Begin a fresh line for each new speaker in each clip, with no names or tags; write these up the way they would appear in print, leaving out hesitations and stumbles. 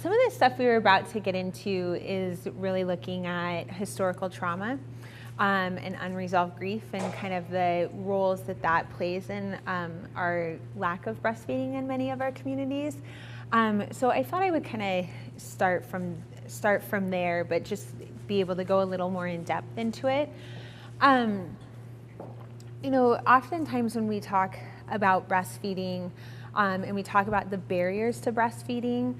some of the stuff we were about to get into is really looking at historical trauma and unresolved grief and kind of the roles that that plays in our lack of breastfeeding in many of our communities. So I thought I would kind of start from there, but just be able to go a little more in depth into it. You know, oftentimes when we talk about breastfeeding and we talk about the barriers to breastfeeding,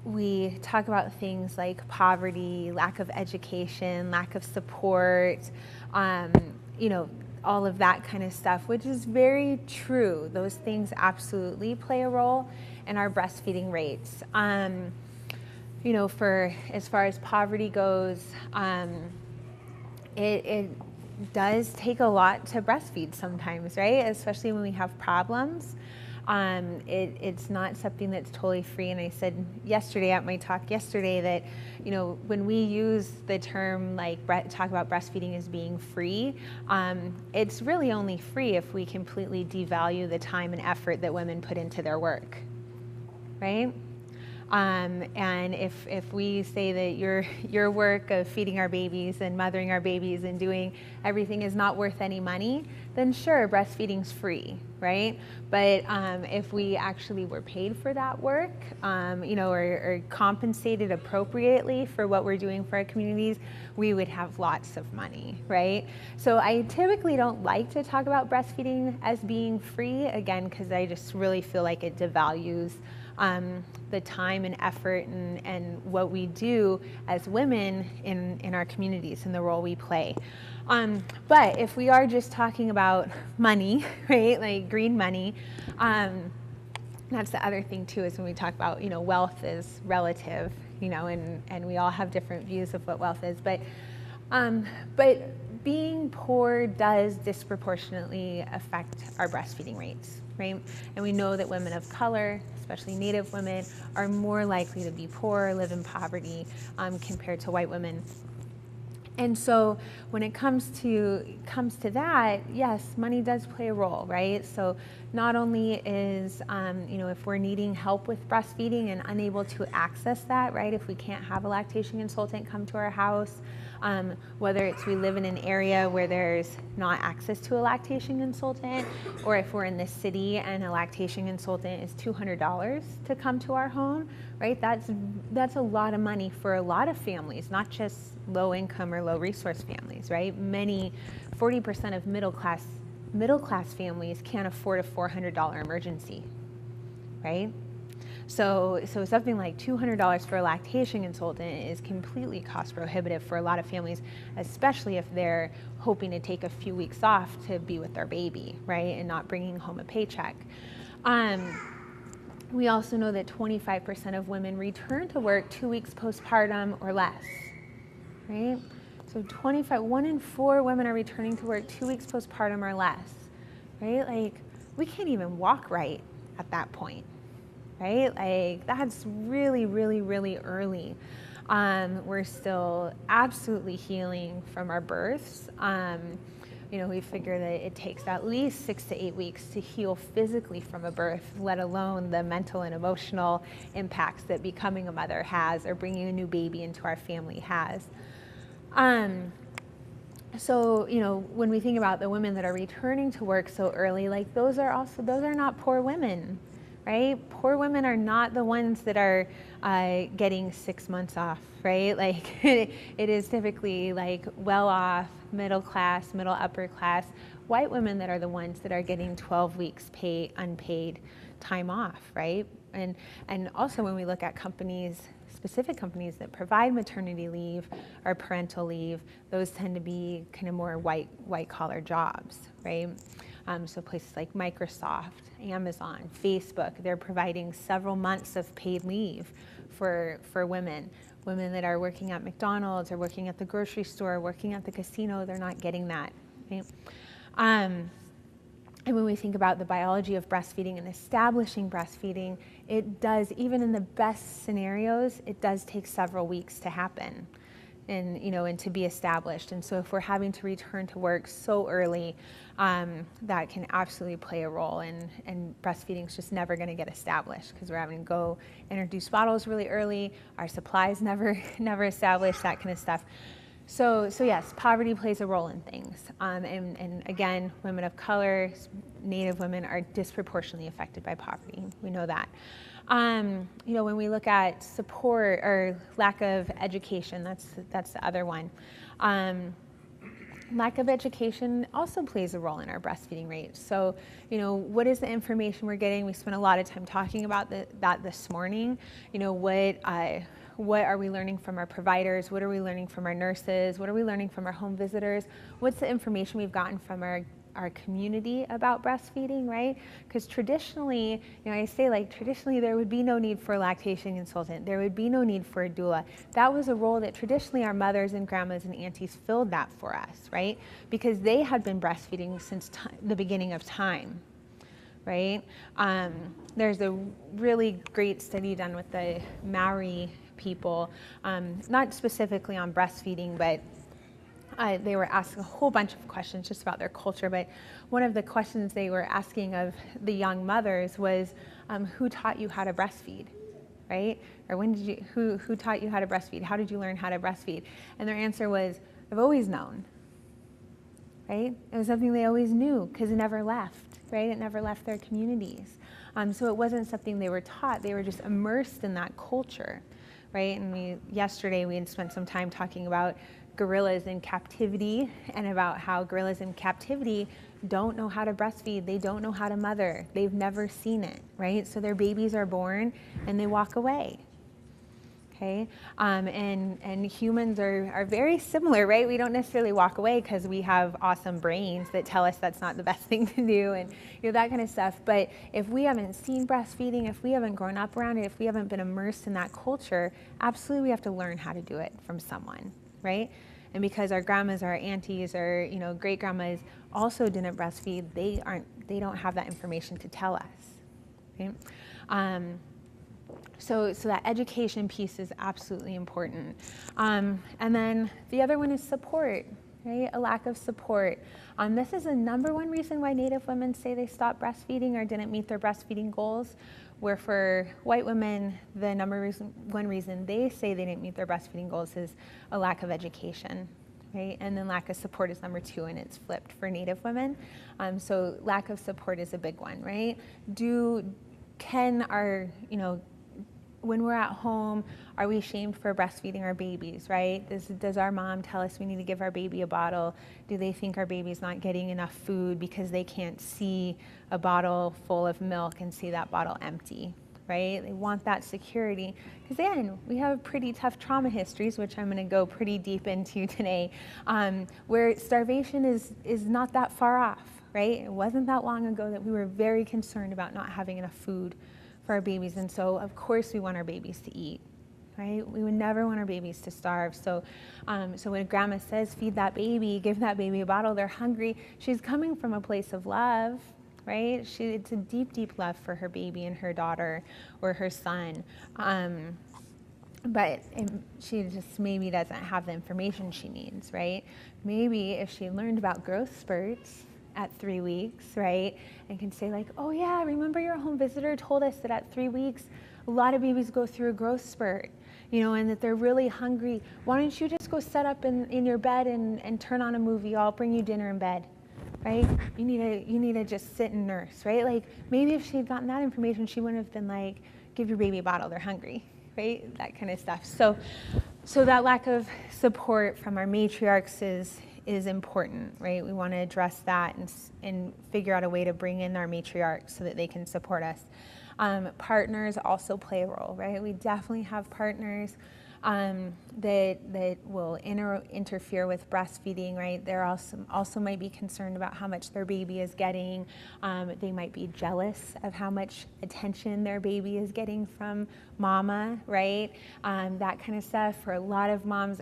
we talk about things like poverty, lack of education, lack of support, you know, all of that kind of stuff, which is very true. Those things absolutely play a role in our breastfeeding rates. You know, as far as poverty goes, it does take a lot to breastfeed sometimes, right? Especially when we have problems. It's not something that's totally free. And I said yesterday at my talk yesterday that, you know, when we use the term like talk about breastfeeding as being free, it's really only free if we completely devalue the time and effort that women put into their work, right? And if we say that your work of feeding our babies and mothering our babies and doing everything is not worth any money, then sure, breastfeeding's free, right? But if we actually were paid for that work, you know, or compensated appropriately for what we're doing for our communities, we would have lots of money, right? So I typically don't like to talk about breastfeeding as being free, again, because I just really feel like it devalues the time and effort and what we do as women in our communities and the role we play. But if we are just talking about money, right, like green money, that's the other thing too, is when we talk about, you know, wealth is relative, you know, and we all have different views of what wealth is, but being poor does disproportionately affect our breastfeeding rates, right? And we know that women of color, especially Native women, are more likely to be poor, live in poverty compared to white women. And so when it comes to that, yes, money does play a role, right? So not only is, you know, if we're needing help with breastfeeding and unable to access that, right? If we can't have a lactation consultant come to our house, whether it's we live in an area where there's not access to a lactation consultant, or if we're in the city and a lactation consultant is $200 to come to our home, right? That's a lot of money for a lot of families, not just low income or low resource families, right? 40% of middle class families can't afford a $400 emergency, right? So something like $200 for a lactation consultant is completely cost prohibitive for a lot of families, especially if they're hoping to take a few weeks off to be with their baby, right, and not bringing home a paycheck. We also know that 25% of women return to work 2 weeks postpartum or less, right? So 1 in 4 women are returning to work 2 weeks postpartum or less, right? Like, we can't even walk right at that point, right? Like, that's really, really, really early. We're still absolutely healing from our births. You know, we figure that it takes at least 6 to 8 weeks to heal physically from a birth, let alone the mental and emotional impacts that becoming a mother has, or bringing a new baby into our family has. So, you know, when we think about the women that are returning to work so early, like those are not poor women, right? Poor women are not the ones that are getting 6 months off, right? Like it is typically like well-off, middle class, middle upper class, white women that are the ones that are getting 12 weeks unpaid time off, right? And also when we look at specific companies that provide maternity leave or parental leave, those tend to be kind of more white collar jobs, right? So places like Microsoft, Amazon, Facebook, they're providing several months of paid leave for women. Women that are working at McDonald's or working at the grocery store, working at the casino, they're not getting that, right? And when we think about the biology of breastfeeding and establishing breastfeeding, it does, even in the best scenarios, it does take several weeks to happen. and, and to be established. And so if we're having to return to work so early, that can absolutely play a role, and breastfeeding is just never going to get established because we're having to go introduce bottles really early, our supplies never established, that kind of stuff. So yes, poverty plays a role in things. And again, women of color, Native women are disproportionately affected by poverty. We know that. When we look at support or lack of education, that's the other one. Lack of education also plays a role in our breastfeeding rates. So, what is the information we're getting? We spent a lot of time talking about that this morning. What are we learning from our providers? What are we learning from our nurses? What are we learning from our home visitors? What's the information we've gotten from our community about breastfeeding, right? Because traditionally, I say traditionally there would be no need for a lactation consultant. There would be no need for a doula. That was a role that traditionally our mothers and grandmas and aunties filled that for us, right? Because they had been breastfeeding since the beginning of time, right? There's a really great study done with the Maori people, not specifically on breastfeeding, but they were asking a whole bunch of questions just about their culture. But one of the questions they were asking of the young mothers was, who taught you how to breastfeed, right? Or who taught you how to breastfeed? How did you learn how to breastfeed? And their answer was, I've always known, right? It was something they always knew because it never left, right? It never left their communities. So it wasn't something they were taught. They were just immersed in that culture, right? And yesterday we had spent some time talking about gorillas in captivity and about how gorillas in captivity don't know how to breastfeed. They don't know how to mother. They've never seen it, right? So their babies are born and they walk away. Okay, and humans are very similar, right? We don't necessarily walk away because we have awesome brains that tell us that's not the best thing to do, and that kind of stuff. But if we haven't seen breastfeeding, if we haven't grown up around it, if we haven't been immersed in that culture, absolutely we have to learn how to do it from someone, right? And because our grandmas, our aunties, or great grandmas also didn't breastfeed, they don't have that information to tell us, right? So that education piece is absolutely important. And then the other one is support, right? A lack of support. This is the number one reason why Native women say they stopped breastfeeding or didn't meet their breastfeeding goals, where for white women, the number one reason they say they didn't meet their breastfeeding goals is a lack of education, right? And then lack of support is number two, and it's flipped for Native women. So lack of support is a big one, right? When we're at home, are we shamed for breastfeeding our babies, right? Does our mom tell us we need to give our baby a bottle? Do they think our baby's not getting enough food because they can't see a bottle full of milk and see that bottle empty, right? They want that security. Because again, we have pretty tough trauma histories, which I'm going to go pretty deep into today, where starvation is not that far off, right? It wasn't that long ago that we were very concerned about not having enough food for our babies, and so of course we want our babies to eat, right? We would never want our babies to starve. So when grandma says feed that baby, give that baby a bottle, they're hungry, she's coming from a place of love, right? It's a deep, deep love for her baby and her daughter or her son. But she just maybe doesn't have the information she needs, right? Maybe if she learned about growth spurts at 3 weeks, right? And can say oh yeah, remember your home visitor told us that at 3 weeks, a lot of babies go through a growth spurt, and that they're really hungry. Why don't you just go set up in your bed and turn on a movie? I'll bring you dinner in bed, right? You need to just sit and nurse, right? Maybe if she had gotten that information, she wouldn't have been give your baby a bottle, they're hungry, right? That kind of stuff. So that lack of support from our matriarchs is important, right? We want to address that and figure out a way to bring in our matriarchs so that they can support us. Partners also play a role, right? We definitely have partners that will interfere with breastfeeding, right? They're also might be concerned about how much their baby is getting. They might be jealous of how much attention their baby is getting from mama, right? That kind of stuff. For a lot of moms,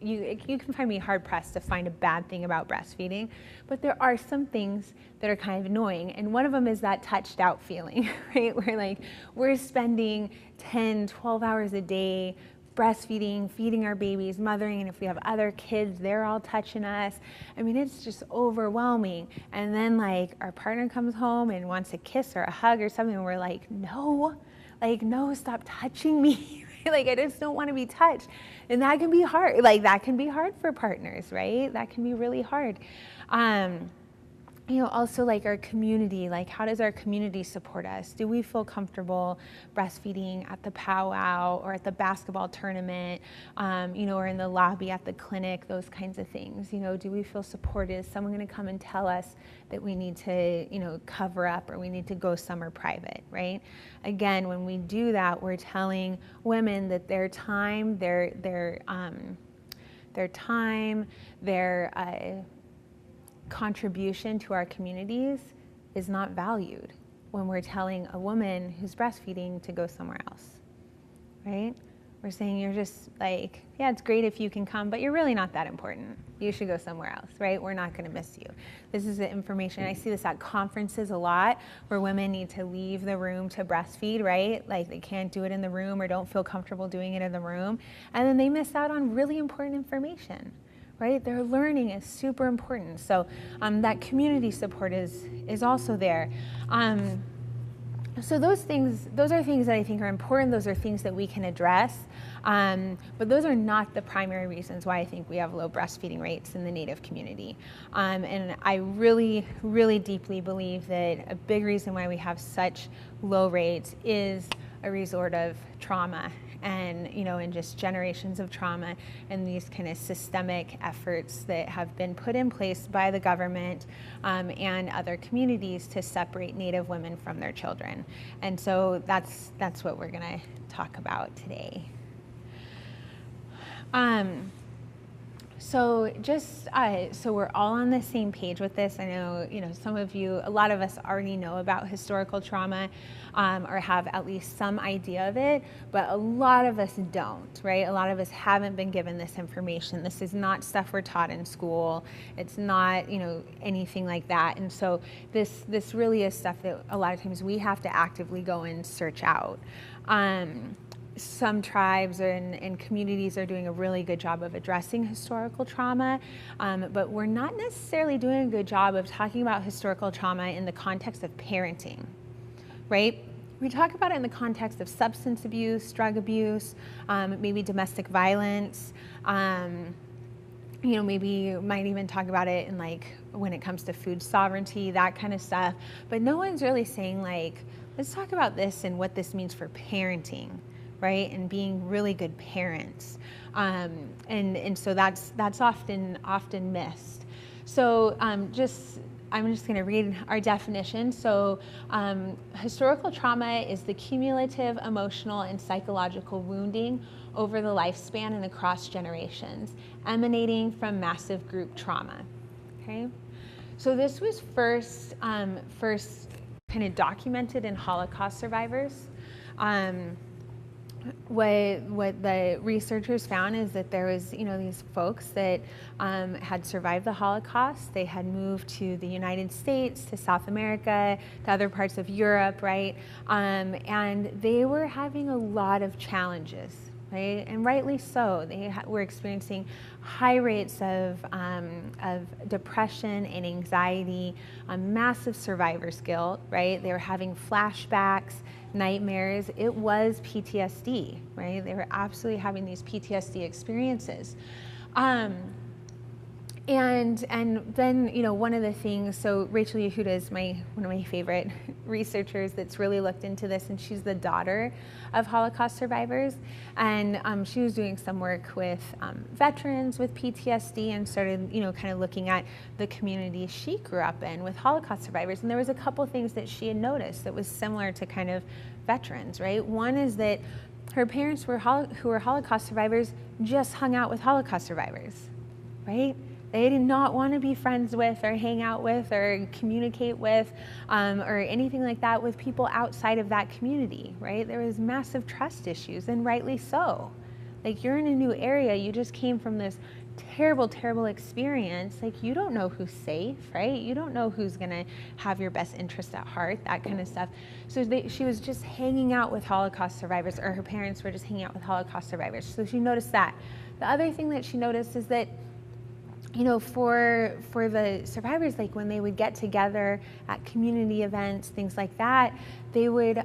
you can find me hard pressed to find a bad thing about breastfeeding, but there are some things that are kind of annoying. And one of them is that touched out feeling, right? Where we're spending 10, 12 hours a day breastfeeding, feeding our babies, mothering, and if we have other kids, they're all touching us. I mean, it's just overwhelming. And then like our partner comes home and wants a kiss or a hug or something, and we're like, no, stop touching me. Like, I just don't want to be touched. And that can be hard. Like, that can be hard for partners, right? That can be really hard. Also like our community, like how does our community support us? Do we feel comfortable breastfeeding at the powwow or at the basketball tournament, or in the lobby at the clinic, those kinds of things? Do we feel supported? Is someone going to come and tell us that we need to, cover up or we need to go somewhere private, right? Again, when we do that, we're telling women that their time, their contribution to our communities is not valued when we're telling a woman who's breastfeeding to go somewhere else, right? We're saying you're just like, yeah, it's great if you can come, but you're really not that important. You should go somewhere else, right? We're not going to miss you. This is the information. I see this at conferences a lot where women need to leave the room to breastfeed, right? Like they can't do it in the room or don't feel comfortable doing it in the room. And then they miss out on really important information. Right? Their learning is super important. So that community support is also there. So those are things that I think are important. Those are things that we can address. But those are not the primary reasons why I think we have low breastfeeding rates in the Native community. And I really, really deeply believe that a big reason why we have such low rates is a result of trauma and just generations of trauma and these kind of systemic efforts that have been put in place by the government and other communities to separate Native women from their children. And so that's what we're going to talk about today. So we're all on the same page with this. I know, some of you, a lot of us already know about historical trauma or have at least some idea of it, but a lot of us don't, right? A lot of us haven't been given this information. This is not stuff we're taught in school. It's not, anything like that. And so this really is stuff that a lot of times we have to actively go and search out. Some tribes and communities are doing a really good job of addressing historical trauma, but we're not necessarily doing a good job of talking about historical trauma in the context of parenting, right? We talk about it in the context of substance abuse, drug abuse, maybe domestic violence. Maybe you might even talk about it in when it comes to food sovereignty, that kind of stuff. But no one's really saying let's talk about this and what this means for parenting. Right, and being really good parents, and so that's often missed. So I'm just going to read our definition. So historical trauma is the cumulative emotional and psychological wounding over the lifespan and across generations, emanating from massive group trauma. Okay, so this was first kind of documented in Holocaust survivors. What the researchers found is that there was, these folks that had survived the Holocaust. They had moved to the United States, to South America, to other parts of Europe, right? And they were having a lot of challenges, right? And rightly so. They were experiencing high rates of depression and anxiety, massive survivor's guilt, right? They were having flashbacks, nightmares. It was PTSD, right? They were absolutely having these PTSD experiences. And then, one of the things, so Rachel Yehuda is one of my favorite researchers that's really looked into this, and she's the daughter of Holocaust survivors. And she was doing some work with veterans with PTSD and started, kind of looking at the community she grew up in with Holocaust survivors. And there was a couple things that she had noticed that was similar to kind of veterans, right? One is that her parents who were Holocaust survivors just hung out with Holocaust survivors, right? They did not want to be friends with or hang out with or communicate with or anything like that with people outside of that community, right? There was massive trust issues, and rightly so. You're in a new area, you just came from this terrible, terrible experience, like you don't know who's safe, right? You don't know who's gonna have your best interest at heart, that kind of stuff. So she was just hanging out with Holocaust survivors, or her parents were just hanging out with Holocaust survivors. So she noticed that. The other thing that she noticed is that, you know, for the survivors, like when they would get together at community events, things like that, they would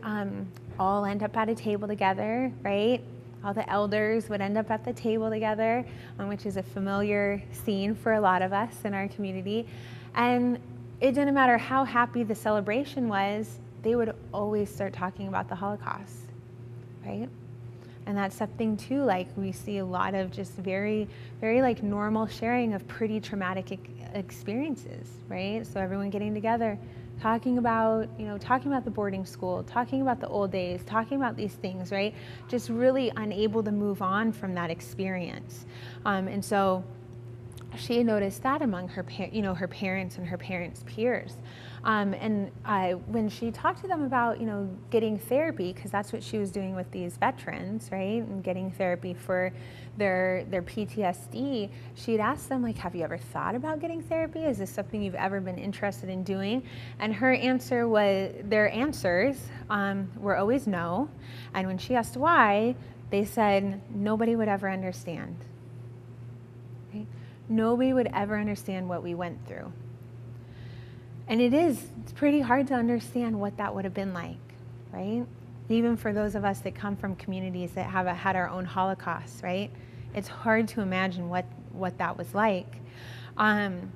all end up at a table together, right? All the elders would end up at the table together, which is a familiar scene for a lot of us in our community. And it didn't matter how happy the celebration was, they would always start talking about the Holocaust, right? And that's something too, like we see a lot of just very, very like normal sharing of pretty traumatic experiences, right? So everyone getting together, talking about, you know, talking about the boarding school, talking about the old days, talking about these things, right? Just really unable to move on from that experience. And so she had noticed that among her, her parents and her parents' peers. When she talked to them about, you know, getting therapy, because that's what she was doing with these veterans, right, and getting therapy for their PTSD, she'd asked them, like, have you ever thought about getting therapy? Is this something you've ever been interested in doing? And her answer was, their answers were always no. And when she asked why, they said, nobody would ever understand. Right? Nobody would ever understand what we went through. And it's pretty hard to understand what that would have been like, right? Even for those of us that come from communities that have had our own Holocaust, right? It's hard to imagine what that was like. And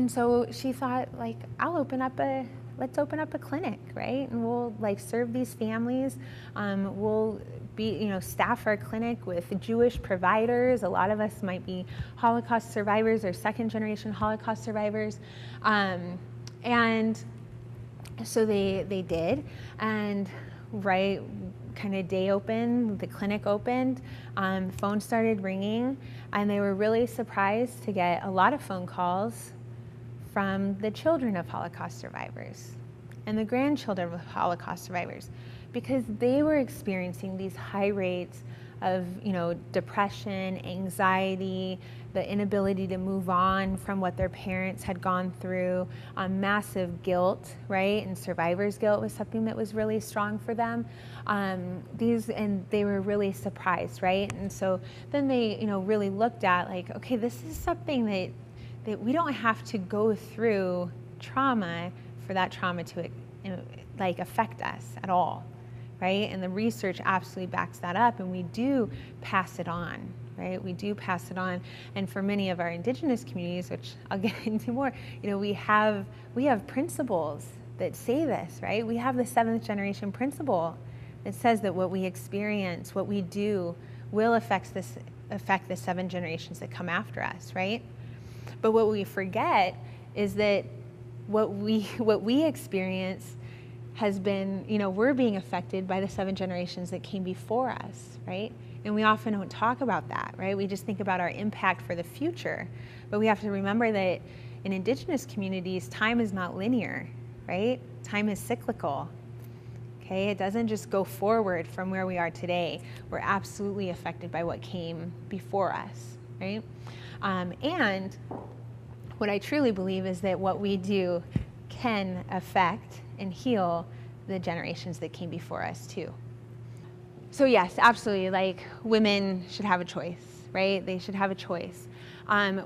so she thought, like, let's open up a clinic, right? And we'll like serve these families. We'll staff our clinic with Jewish providers. A lot of us might be Holocaust survivors or second generation Holocaust survivors. And so they did, and right kind of day opened, the clinic opened, phone started ringing, and they were really surprised to get a lot of phone calls from the children of Holocaust survivors and the grandchildren of Holocaust survivors, because they were experiencing these high rates of, you know, depression, anxiety, the inability to move on from what their parents had gone through, massive guilt, right? And survivor's guilt was something that was really strong for them. And they were really surprised, right? And so then they, you know, really looked at, like, okay, this is something that we don't have to go through trauma for that trauma to, you know, like affect us at all, right? And the research absolutely backs that up, and we do pass it on, right? We do pass it on. And for many of our indigenous communities, which I'll get into more, you know, we have principles that say this, right? We have the 7th generation principle that says that what we experience, what we do, will affect the 7 generations that come after us, right? But what we forget is that what we experience has been, you know, we're being affected by the 7 generations that came before us, right? And we often don't talk about that, right? We just think about our impact for the future. But we have to remember that in indigenous communities, time is not linear, right? Time is cyclical, okay? It doesn't just go forward from where we are today. We're absolutely affected by what came before us, right? And what I truly believe is that what we do can affect and heal the generations that came before us too. So yes, absolutely, like, women should have a choice, right? They should have a choice.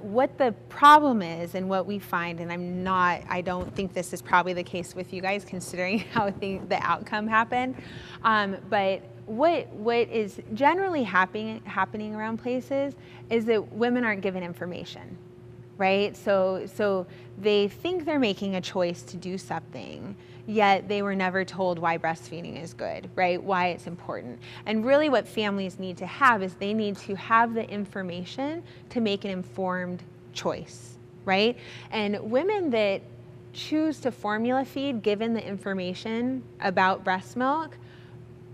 What the problem is, and what we find, and I don't think this is probably the case with you guys considering how the outcome happened, but what is generally happening around places is that women aren't given information, right? So they think they're making a choice to do something, yet they were never told why breastfeeding is good, right? Why it's important. And really what families need to have is they need to have the information to make an informed choice, right? And women that choose to formula feed given the information about breast milk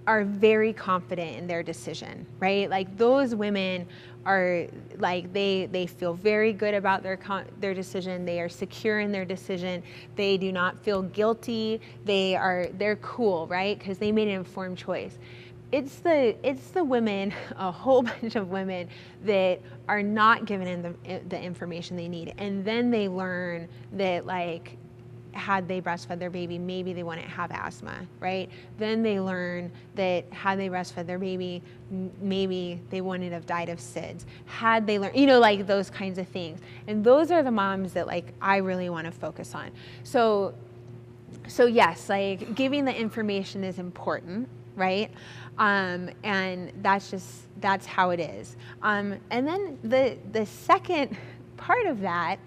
are very confident in their decision, right? Like, those women are like, they feel very good about their decision. They are secure in their decision. They do not feel guilty. They're cool, right? Because they made an informed choice. it's the women, a whole bunch of women that are not given the information they need, and then they learn that, like, had they breastfed their baby, maybe they wouldn't have asthma, right? Then they learn that had they breastfed their baby, maybe they wouldn't have died of SIDS. Had they learned, like those kinds of things. And those are the moms that, like, I really want to focus on. So yes, like, giving the information is important, right? And that's how it is. And then the second part of that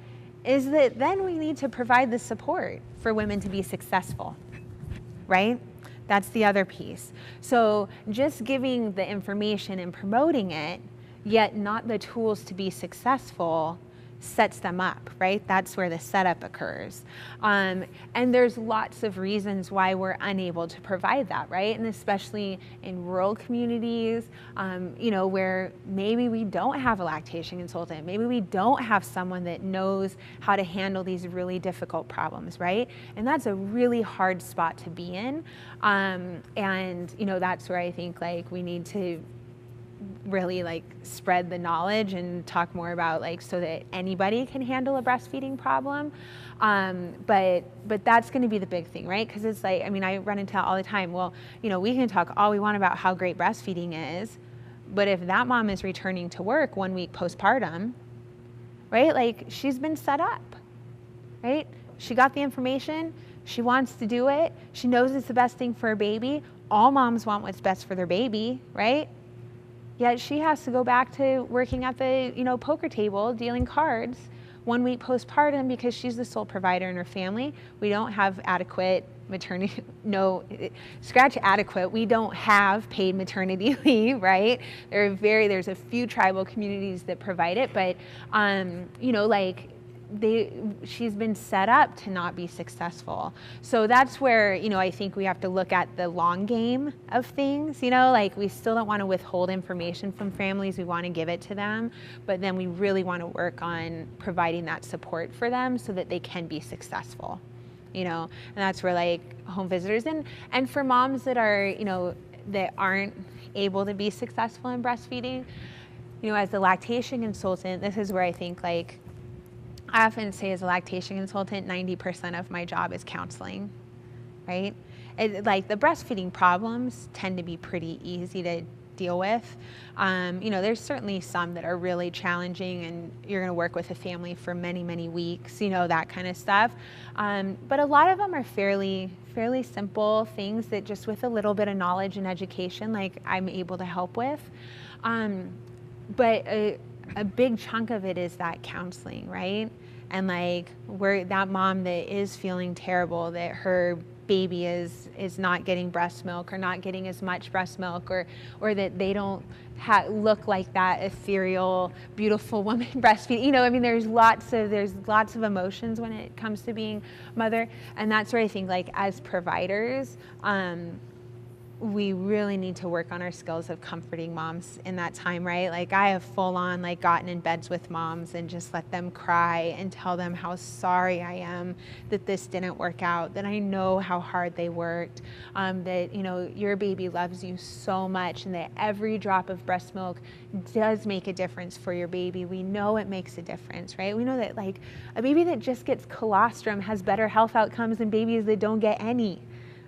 is that then we need to provide the support for women to be successful, right? That's the other piece. So just giving the information and promoting it, yet not the tools to be successful, sets them up, right? That's where the setup occurs. And there's lots of reasons why we're unable to provide that, right? And especially in rural communities, where maybe we don't have a lactation consultant, maybe we don't have someone that knows how to handle these really difficult problems, right? And that's a really hard spot to be in. That's where I think, like, we need to really, like, spread the knowledge and talk more about, like, so that anybody can handle a breastfeeding problem. But that's going to be the big thing, right? Because it's like, I mean, I run into it all the time. Well, we can talk all we want about how great breastfeeding is, but if that mom is returning to work 1 week postpartum, right? Like, she's been set up, right? She got the information. She wants to do it. She knows it's the best thing for her baby. All moms want what's best for their baby, right? Yet she has to go back to working at the, poker table, dealing cards 1 week postpartum because she's the sole provider in her family. We don't have adequate maternity, scratch adequate. We don't have paid maternity leave, right? There's a few tribal communities that provide it, but, she's been set up to not be successful. So that's where, I think we have to look at the long game of things, like, we still don't want to withhold information from families. We want to give it to them, but then we really want to work on providing that support for them so that they can be successful, and that's where, like, home visitors and for moms that are, that aren't able to be successful in breastfeeding, as the lactation consultant, this is where I think, like, I often say as a lactation consultant, 90% of my job is counseling, right? Like, the breastfeeding problems tend to be pretty easy to deal with. There's certainly some that are really challenging, and you're gonna work with a family for many, many weeks, that kind of stuff. But a lot of them are fairly simple things that just with a little bit of knowledge and education, like, I'm able to help with. But a big chunk of it is that counseling, right? And, like, where that mom that is feeling terrible that her baby is not getting breast milk or not getting as much breast milk, or that they don't look like that ethereal, beautiful woman breastfeeding. I mean, there's lots of emotions when it comes to being mother, and that's where I think, like, as providers, we really need to work on our skills of comforting moms in that time, right? Like, I have full on, like, gotten in beds with moms and just let them cry and tell them how sorry I am that this didn't work out, that I know how hard they worked, that, your baby loves you so much, and that every drop of breast milk does make a difference for your baby. We know it makes a difference, right? We know that, like, a baby that just gets colostrum has better health outcomes than babies that don't get any.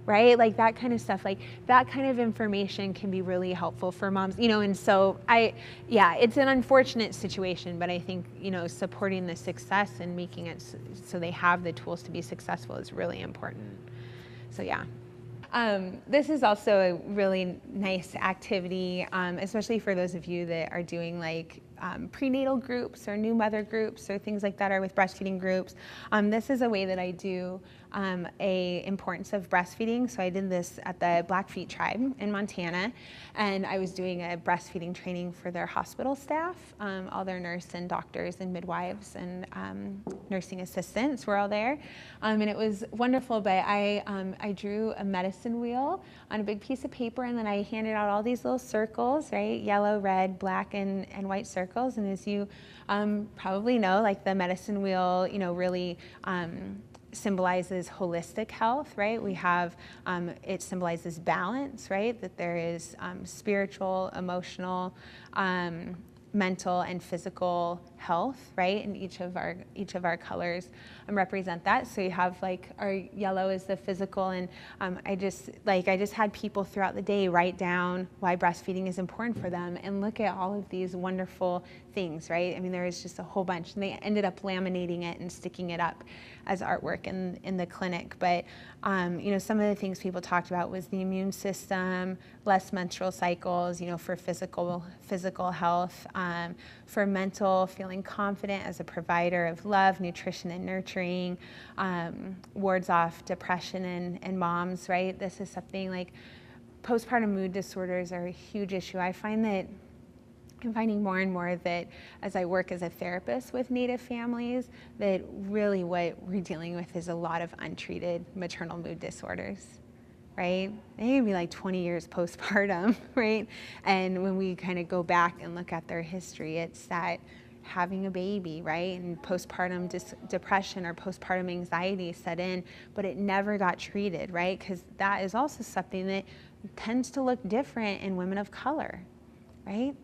Right? Like, that kind of stuff, like, that kind of information can be really helpful for moms, and so it's an unfortunate situation, but I think, supporting the success and making it so they have the tools to be successful is really important. So, yeah. This is also a really nice activity, especially for those of you that are doing, like, prenatal groups or new mother groups or things like that, or with breastfeeding groups. This is a way that I do a importance of breastfeeding. So I did this at the Blackfeet tribe in Montana, and I was doing a breastfeeding training for their hospital staff. All their nurse and doctors and midwives and nursing assistants were all there, and it was wonderful. But I drew a medicine wheel on a big piece of paper, and then I handed out all these little circles, right? Yellow, red, black, and white circles. And as you probably know, like, the medicine wheel, really symbolizes holistic health, right? We have, it symbolizes balance, right? That there is spiritual, emotional, mental and physical health, right? And each of our colors represent that. So you have like our yellow is the physical, and I just had people throughout the day write down why breastfeeding is important for them, and look at all of these wonderful things, right? I mean, there is just a whole bunch, and they ended up laminating it and sticking it up as artwork in the clinic. But you know, some of the things people talked about was the immune system, less menstrual cycles, you know, for physical health, for mental, feeling confident as a provider of love, nutrition, and nurturing, wards off depression in moms, right? This is something like postpartum mood disorders are a huge issue. I find that I'm finding more and more that as I work as a therapist with Native families, that really what we're dealing with is a lot of untreated maternal mood disorders, right? They can be like 20 years postpartum, right? And when we kind of go back and look at their history, it's that having a baby, right? And postpartum depression or postpartum anxiety set in, but it never got treated, right? Because that is also something that tends to look different in women of color, right?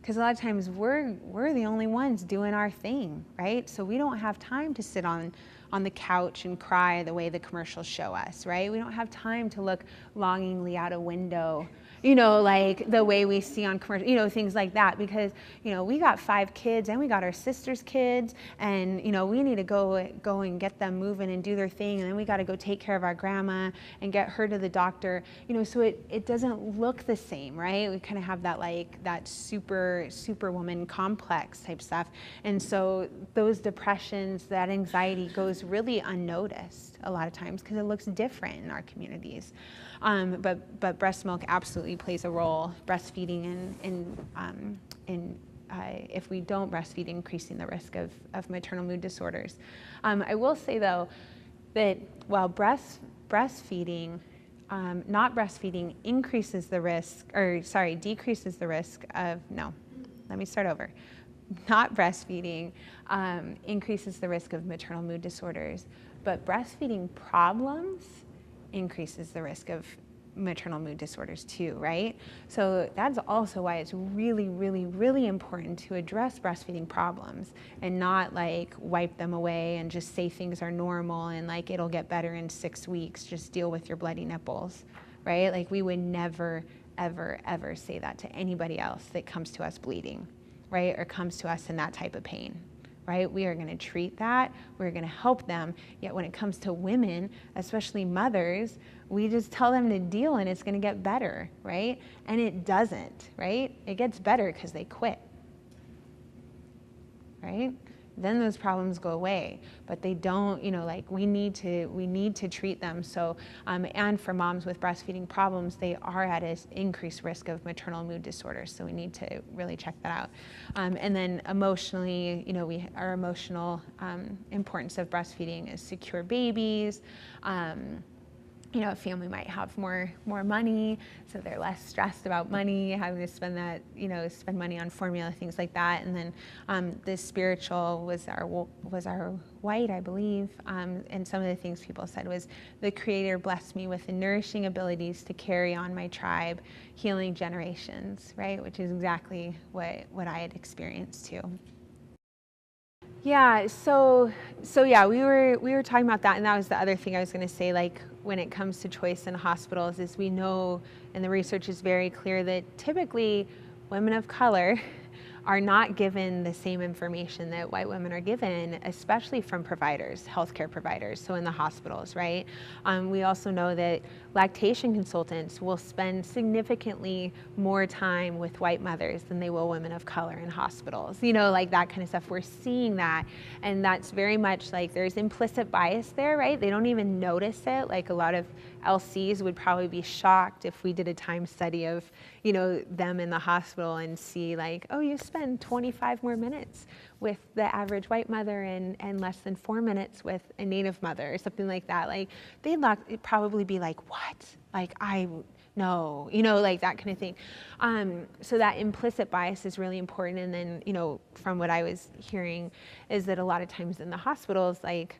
Because a lot of times we're the only ones doing our thing, right? So we don't have time to sit on the couch and cry the way the commercials show us, right? We don't have time to look longingly out a window, you know, like the way we see on commercials, you know, things like that, because, you know, we got 5 kids and we got our sister's kids, and, you know, we need to go and get them moving and do their thing, and then we got to go take care of our grandma and get her to the doctor, you know, so it doesn't look the same, right? We kind of have that like that superwoman complex type stuff, and so those depressions, that anxiety goes really unnoticed a lot of times because it looks different in our communities. But breast milk absolutely plays a role, breastfeeding in if we don't breastfeed, increasing the risk of maternal mood disorders. I will say though that while breastfeeding, not breastfeeding decreases the risk of, not breastfeeding increases the risk of maternal mood disorders, but breastfeeding problems increases the risk of maternal mood disorders too, right? So that's also why it's really, really, really important to address breastfeeding problems and not like wipe them away and just say things are normal and like it'll get better in 6 weeks, just deal with your bloody nipples, right? Like we would never, ever, ever say that to anybody else that comes to us bleeding, right? Or comes to us in that type of pain, right? We are going to treat that. We're going to help them. Yet when it comes to women, especially mothers, we just tell them to deal and it's going to get better, right? And it doesn't, right? It gets better because they quit, right? Then those problems go away, but they don't, you know, like we need to treat them. So, and for moms with breastfeeding problems, they are at an increased risk of maternal mood disorders. So we need to really check that out. And then emotionally, you know, our emotional importance of breastfeeding is secure babies. You know, a family might have more money, so they're less stressed about money, having to spend that, you know, spend money on formula, things like that. And then the spiritual was our white, I believe. And some of the things people said was, the Creator blessed me with the nourishing abilities to carry on my tribe, healing generations, right? Which is exactly what I had experienced too. Yeah, so yeah, we were talking about that, and that was the other thing I was going to say. Like when it comes to choice in hospitals, is we know, and the research is very clear, that typically women of color are not given the same information that white women are given, especially from providers, healthcare providers, so in the hospitals, right? We also know that lactation consultants will spend significantly more time with white mothers than they will women of color in hospitals, you know, like that kind of stuff. We're seeing that, and that's very much like there's implicit bias there, right? They don't even notice it. Like a lot of LCs would probably be shocked if we did a time study of, you know, them in the hospital and see like, oh, you spend 25 more minutes with the average white mother and less than 4 minutes with a Native mother or something like that. Like they'd probably be like, what? Like no, you know, like that kind of thing. So that implicit bias is really important. And then, you know, from what I was hearing is that a lot of times in the hospitals, like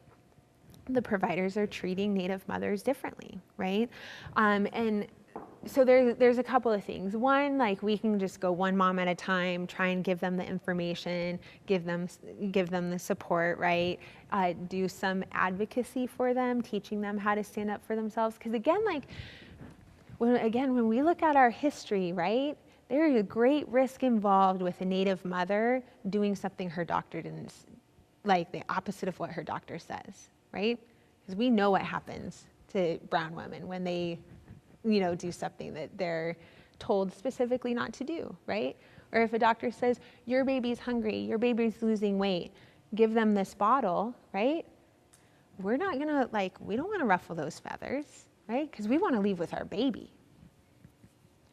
the providers are treating Native mothers differently, right? And so there's a couple of things. One, like we can just go one mom at a time, try and give them the information, give them the support, right? Do some advocacy for them, teaching them how to stand up for themselves. Because again, when we look at our history, right, there is a great risk involved with a Native mother doing something her doctor didn't, like the opposite of what her doctor says, right? Because we know what happens to brown women when they do something that they're told specifically not to do, right? Or if a doctor says, your baby's hungry, your baby's losing weight, give them this bottle, right? We're not gonna, we don't wanna ruffle those feathers, right? Because we wanna leave with our baby,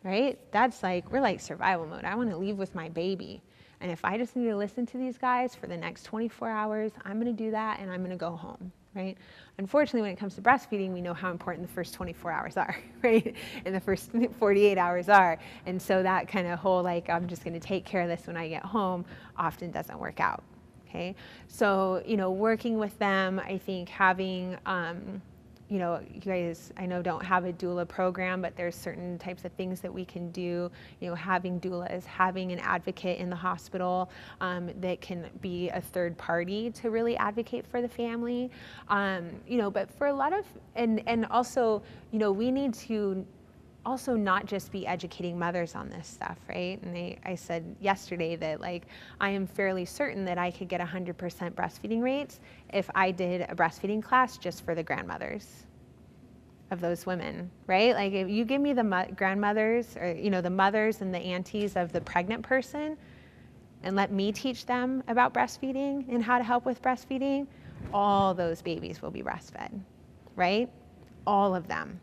right? That's we're like survival mode. I wanna leave with my baby. And if I just need to listen to these guys for the next 24 hours, I'm gonna do that and I'm gonna go home, right? Unfortunately, when it comes to breastfeeding, we know how important the first 24 hours are, right? And the first 48 hours are. And so that kind of whole, I'm just gonna take care of this when I get home, often doesn't work out, okay? So, working with them, I think having, you guys, I know don't have a doula program, but there's certain types of things that we can do, having doulas, having an advocate in the hospital that can be a third party to really advocate for the family, but for a lot of, and also, we need to also not just be educating mothers on this stuff, right? And I said yesterday that I am fairly certain that I could get 100% breastfeeding rates if I did a breastfeeding class just for the grandmothers of those women, right? If you give me the grandmothers or, the mothers and the aunties of the pregnant person and let me teach them about breastfeeding and how to help with breastfeeding, all those babies will be breastfed, right? All of them.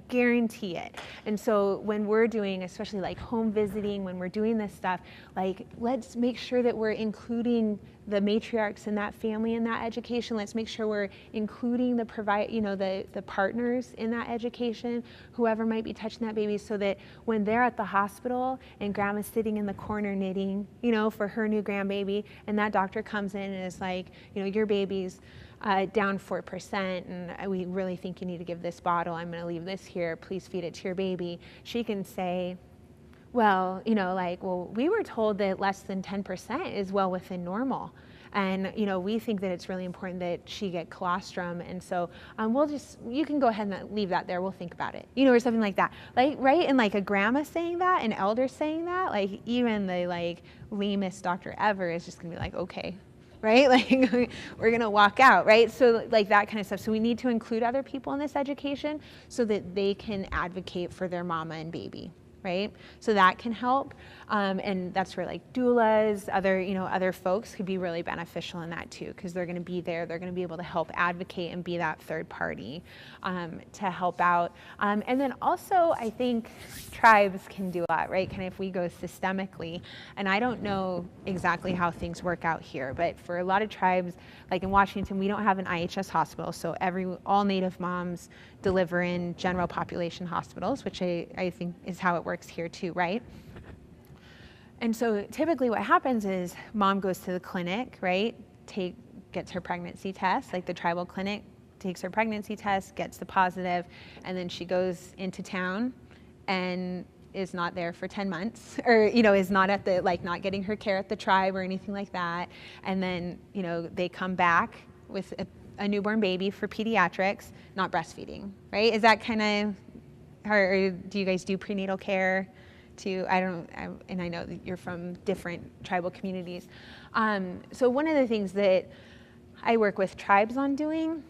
Guarantee it. And so when we're doing, especially home visiting, when we're doing this stuff, let's make sure that we're including the matriarchs in that family in that education. Let's make sure we're including the partners in that education, whoever might be touching that baby, so that when they're at the hospital and grandma's sitting in the corner knitting, for her new grandbaby, and that doctor comes in and is your baby's down 4%, and we really think you need to give this bottle. I'm going to leave this here. Please feed it to your baby. She can say, well, we were told that less than 10% is well within normal. And, we think that it's really important that she get colostrum. And so you can go ahead and leave that there. We'll think about it, or something like that. Right? And a grandma saying that, an elder saying that, even the lamest doctor ever is just going to be okay. Right? We're going to walk out, right? So that kind of stuff. So we need to include other people in this education so that they can advocate for their mama and baby, right? So that can help. And that's where doulas, other folks could be really beneficial in that too, because they're going to be there. They're going to be able to help advocate and be that third party to help out. And then also, I think tribes can do a lot, right? Kind of if we go systemically, and I don't know exactly how things work out here, but for a lot of tribes, in Washington, we don't have an IHS hospital, so all Native moms deliver in general population hospitals, which I think is how it works here too, right? And so typically what happens is mom goes to the clinic, right? Gets her pregnancy test, the tribal clinic takes her pregnancy test, gets the positive, and then she goes into town and is not there for 10 months, or, is not at the, not getting her care at the tribe or anything like that. And then, they come back with a newborn baby for pediatrics, not breastfeeding, right? Is that kind of, or do you guys do prenatal care too? And I know that you're from different tribal communities. So one of the things that I work with tribes on doing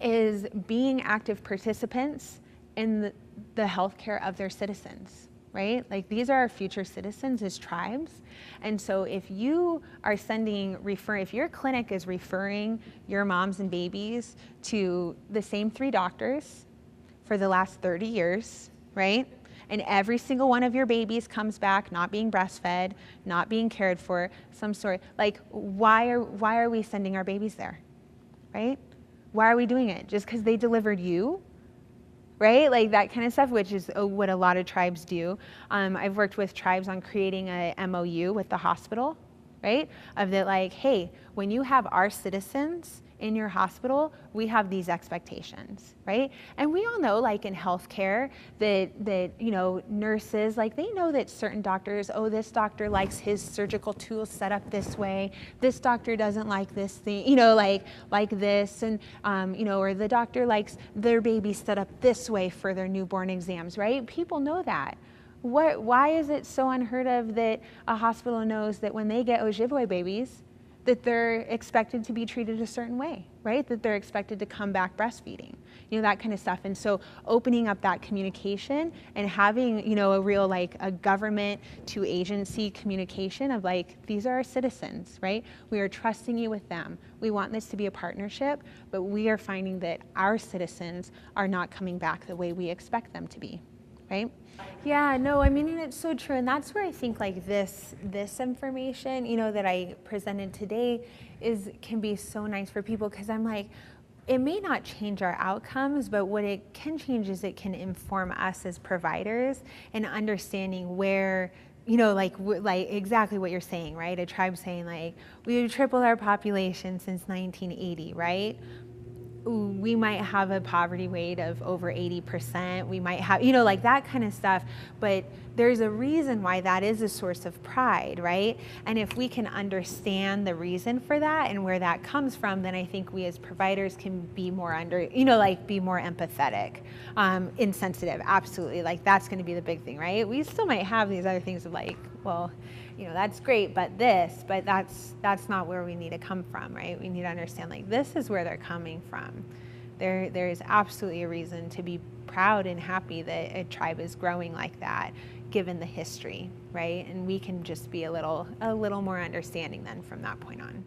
is being active participants in the healthcare of their citizens, right? These are our future citizens as tribes. And so if you are if your clinic is referring your moms and babies to the same 3 doctors for the last 30 years, right? And every single one of your babies comes back not being breastfed, not being cared for, some sort, why are we sending our babies there, right? Why are we doing it? Just because they delivered you? Right? That kind of stuff, which is what a lot of tribes do. I've worked with tribes on creating a MOU with the hospital, right? Of that, like, hey, when you have our citizens in your hospital, we have these expectations, right? And we all know, like in healthcare, that you know, nurses, like they know that certain doctors, oh, this doctor likes his surgical tools set up this way. This doctor doesn't like this thing, you know, like this, and you know, or the doctor likes their baby set up this way for their newborn exams, right? People know that. Why is it so unheard of that a hospital knows that when they get Ojibwe babies, that they're expected to be treated a certain way, right? That they're expected to come back breastfeeding, you know, that kind of stuff. And so opening up that communication and having, you know, a real, like a government to agency communication of like, these are our citizens, right? We are trusting you with them. We want this to be a partnership, but we are finding that our citizens are not coming back the way we expect them to be, right? Yeah, no, I mean, and it's so true. And that's where I think like this information, you know, that I presented today can be so nice for people, because I'm like, it may not change our outcomes, but what it can change is it can inform us as providers and understanding where, you know, like exactly what you're saying, right? A tribe saying like, we've tripled our population since 1980, right? We might have a poverty rate of over 80%. We might have, you know, like that kind of stuff. But there's a reason why that is a source of pride, right? And if we can understand the reason for that and where that comes from, then I think we as providers can be more be more empathetic, insensitive, absolutely. Like that's going to be the big thing, right? We still might have these other things of like, well, you know, that's great, but that's not where we need to come from, right? We need to understand like this is where they're coming from. There is absolutely a reason to be proud and happy that a tribe is growing like that, given the history, right? And we can just be a little more understanding then from that point on.